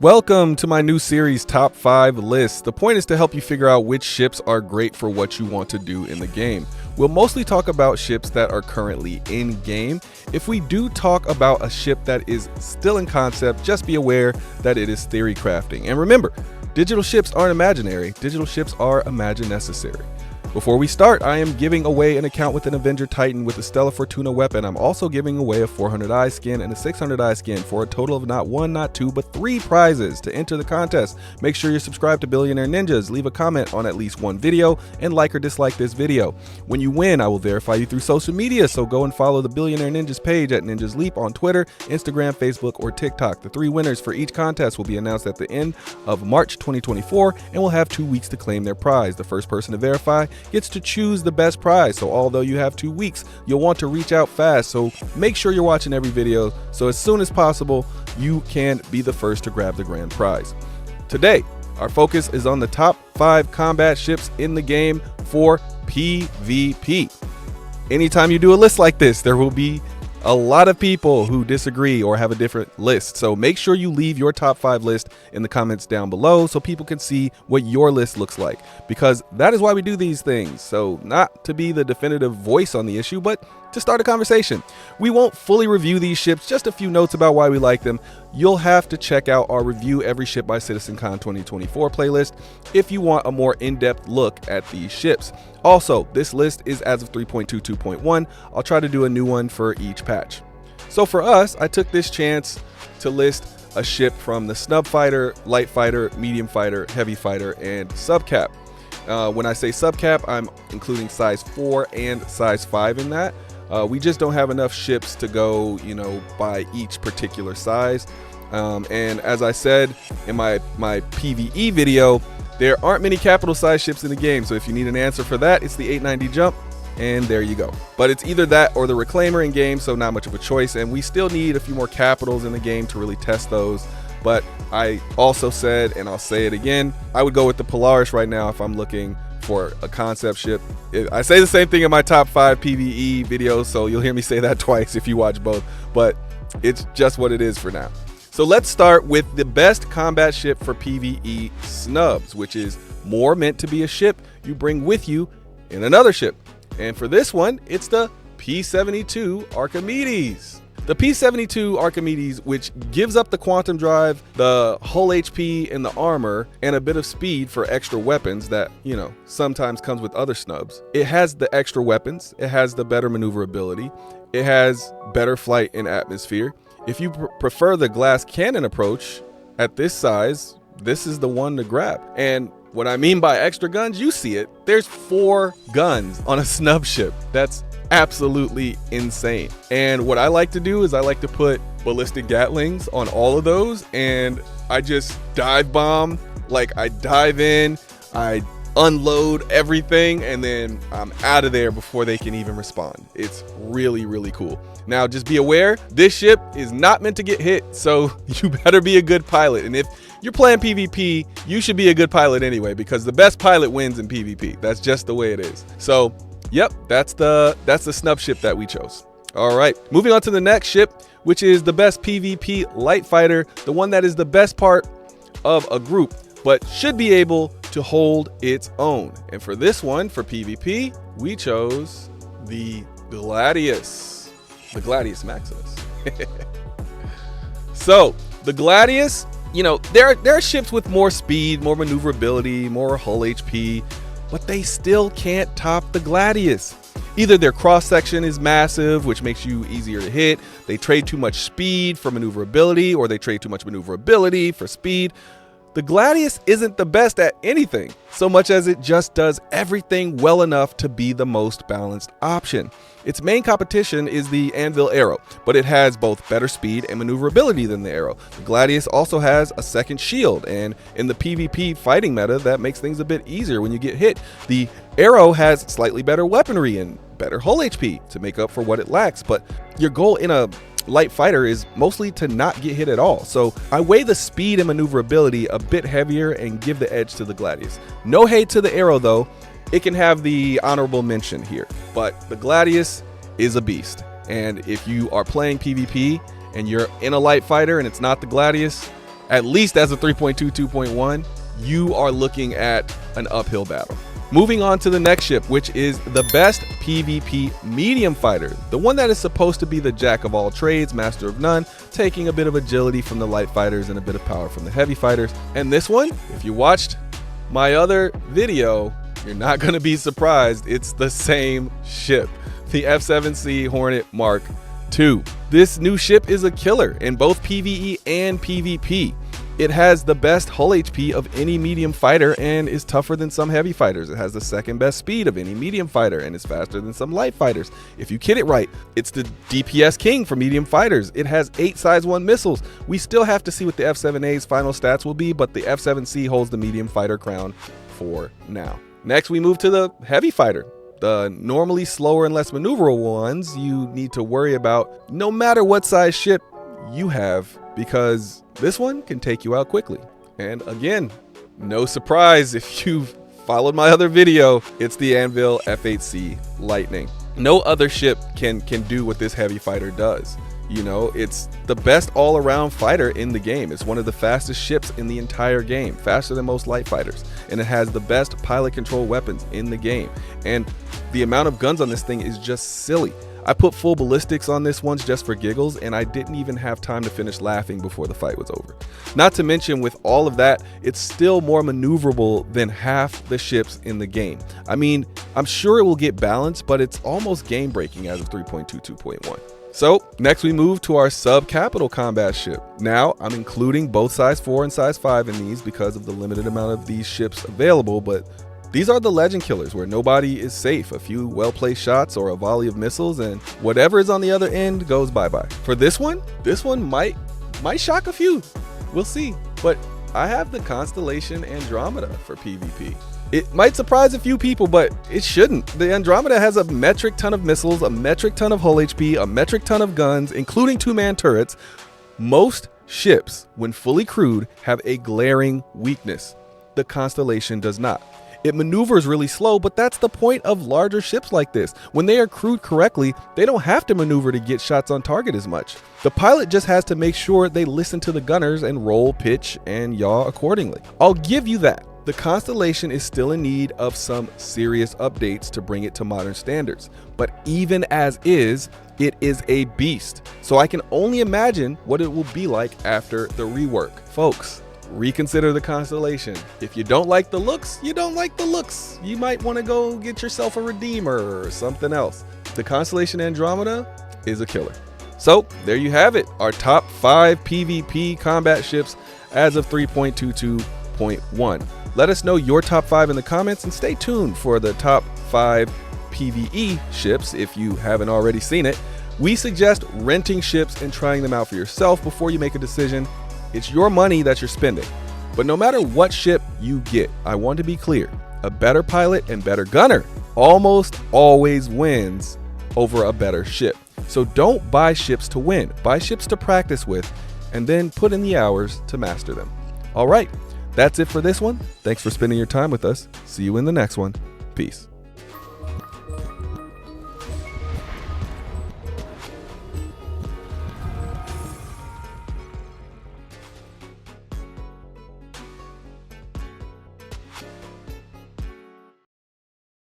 Welcome to my new series, Top 5 Lists. The point is to help you figure out which ships are great for what you want to do in the game. We'll mostly talk about ships that are currently in game. If we do talk about a ship that is still in concept, just be aware that it is theory crafting. And remember, digital ships aren't imaginary, digital ships are imagine necessary. Before we start, I am giving away an account with an Avenger Titan with a Stella Fortuna weapon. I'm also giving away a 400 eye skin and a 600 eye skin for a total of not one, not two, but 3 prizes. To enter the contest, make sure you're subscribed to Billionaire Ninjas, leave a comment on at least one video, and like or dislike this video. When you win, I will verify you through social media, so go and follow the Billionaire Ninjas page at Ninjas Leap on Twitter, Instagram, Facebook, or TikTok. The 3 winners for each contest will be announced at the end of March 2024 and will have 2 weeks to claim their prize. The first person to verify gets to choose the best prize. So although you have 2 weeks, you'll want to reach out fast. So make sure you're watching every video so as soon as possible you can be the first to grab the grand prize. Today, our focus is on the top 5 combat ships in the game for PvP. Anytime you do a list like this, there will be a lot of people who disagree or have a different list. So make sure you leave your top 5 list in the comments down below so people can see what your list looks like, because that is why we do these things. So not to be the definitive voice on the issue, but to start a conversation. We won't fully review these ships, just a few notes about why we like them. You'll have to check out our Review Every Ship by CitizenCon 2024 playlist if you want a more in-depth look at these ships. Also, this list is as of 3.22.1. I'll try to do a new one for each patch. So for us, I took this chance to list a ship from the snub fighter, light fighter, medium fighter, heavy fighter, and subcap. When I say subcap, I'm including size 4 and size 5 in that. We just don't have enough ships to go, by each particular size. And as I said in my PvE video, there aren't many capital size ships in the game. So if you need an answer for that, it's the 890 jump, and there you go. But it's either that or the reclaimer in game, so not much of a choice. And we still need a few more capitals in the game to really test those. But I also said, and I'll say it again, I would go with the Polaris right now if I'm looking for a concept ship. I say the same thing in my top 5 PvE videos, so you'll hear me say that twice if you watch both, but it's just what it is for now. So let's start with the best combat ship for PvE, snubs, which is more meant to be a ship you bring with you in another ship. And for this one, it's the P-72 Archimedes. The P-72 Archimedes, which gives up the quantum drive, the hull HP, and the armor, and a bit of speed for extra weapons that, sometimes comes with other snubs. It has the extra weapons, it has the better maneuverability, it has better flight in atmosphere. If you prefer the glass cannon approach at this size, this is the one to grab. And what I mean by extra guns, you see it. There's 4 guns on a snub ship. That's absolutely insane. And what I like to do is I like to put ballistic gatlings on all of those, and I just dive bomb. Like, I dive in, I unload everything, and then I'm out of there before they can even respond. It's really, really cool. Now, just be aware, this ship is not meant to get hit, so you better be a good pilot. And if you're playing PvP, you should be a good pilot anyway, because the best pilot wins in PvP. That's just the way it is. So yep, that's the snub ship that we chose. All right, moving on to the next ship, which is the best PvP light fighter, the one that is the best part of a group, but should be able to hold its own. And for this one, for PvP, we chose the Gladius Maximus. So the Gladius, there are ships with more speed, more maneuverability, more hull HP, but they still can't top the Gladius. Either their cross-section is massive, which makes you easier to hit, they trade too much speed for maneuverability, or they trade too much maneuverability for speed. The Gladius isn't the best at anything, so much as it just does everything well enough to be the most balanced option. Its main competition is the Anvil Arrow, but it has both better speed and maneuverability than the Arrow. The Gladius also has a second shield, and in the PvP fighting meta, that makes things a bit easier when you get hit. The Arrow has slightly better weaponry and better hull HP to make up for what it lacks, but your goal in a light fighter is mostly to not get hit at all. So I weigh the speed and maneuverability a bit heavier and give the edge to the Gladius. No hate to the Arrow though. It can have the honorable mention here, but the Gladius is a beast. And if you are playing PvP and you're in a light fighter and it's not the Gladius, at least as a 3.22.1, you are looking at an uphill battle. Moving on to the next ship, which is the best PvP medium fighter, the one that is supposed to be the jack of all trades, master of none, taking a bit of agility from the light fighters and a bit of power from the heavy fighters. And this one, if you watched my other video, you're not going to be surprised. It's the same ship, the F7C Hornet Mark II. This new ship is a killer in both PvE and PvP. It has the best hull HP of any medium fighter and is tougher than some heavy fighters. It has the second best speed of any medium fighter and is faster than some light fighters. If you kid it right, it's the DPS king for medium fighters. It has 8 size 1 missiles. We still have to see what the F7A's final stats will be, but the F7C holds the medium fighter crown for now. Next, we move to the heavy fighter. The normally slower and less maneuverable ones you need to worry about no matter what size ship you have, because this one can take you out quickly. And again, no surprise if you've followed my other video, it's the Anvil F8C Lightning. No other ship can do what this heavy fighter does. You know, it's the best all-around fighter in the game. It's one of the fastest ships in the entire game, faster than most light fighters, and it has the best pilot control weapons in the game. And the amount of guns on this thing is just silly. I put full ballistics on this once just for giggles, and I didn't even have time to finish laughing before the fight was over. Not to mention, with all of that, it's still more maneuverable than half the ships in the game. I mean, I'm sure it will get balanced, but it's almost game breaking as of 3.22.1. So next we move to our sub-capital combat ship. Now I'm including both size 4 and size 5 in these because of the limited amount of these ships available, but these are the legend killers where nobody is safe. A few well-placed shots or a volley of missiles and whatever is on the other end goes bye-bye. For this one might shock a few. We'll see. But I have the Constellation Andromeda for PvP. It might surprise a few people, but it shouldn't. The Andromeda has a metric ton of missiles, a metric ton of hull HP, a metric ton of guns, including 2-man turrets. Most ships, when fully crewed, have a glaring weakness. The Constellation does not. It maneuvers really slow, but that's the point of larger ships like this. When they are crewed correctly, they don't have to maneuver to get shots on target as much. The pilot just has to make sure they listen to the gunners and roll, pitch, and yaw accordingly. I'll give you that. The Constellation is still in need of some serious updates to bring it to modern standards, but even as is, it is a beast. So I can only imagine what it will be like after the rework. Folks, reconsider the Constellation. If you don't like the looks, you don't like the looks. You might want to go get yourself a Redeemer or something else. The Constellation Andromeda is a killer. So there you have it, our top 5 PvP combat ships as of 3.22.1. Let us know your top 5 in the comments and stay tuned for the top 5 PvE ships if you haven't already seen it. We suggest renting ships and trying them out for yourself before you make a decision. It's your money that you're spending. But no matter what ship you get, I want to be clear, a better pilot and better gunner almost always wins over a better ship. So don't buy ships to win, buy ships to practice with, and then put in the hours to master them. All right. That's it for this one. Thanks for spending your time with us. See you in the next one. Peace.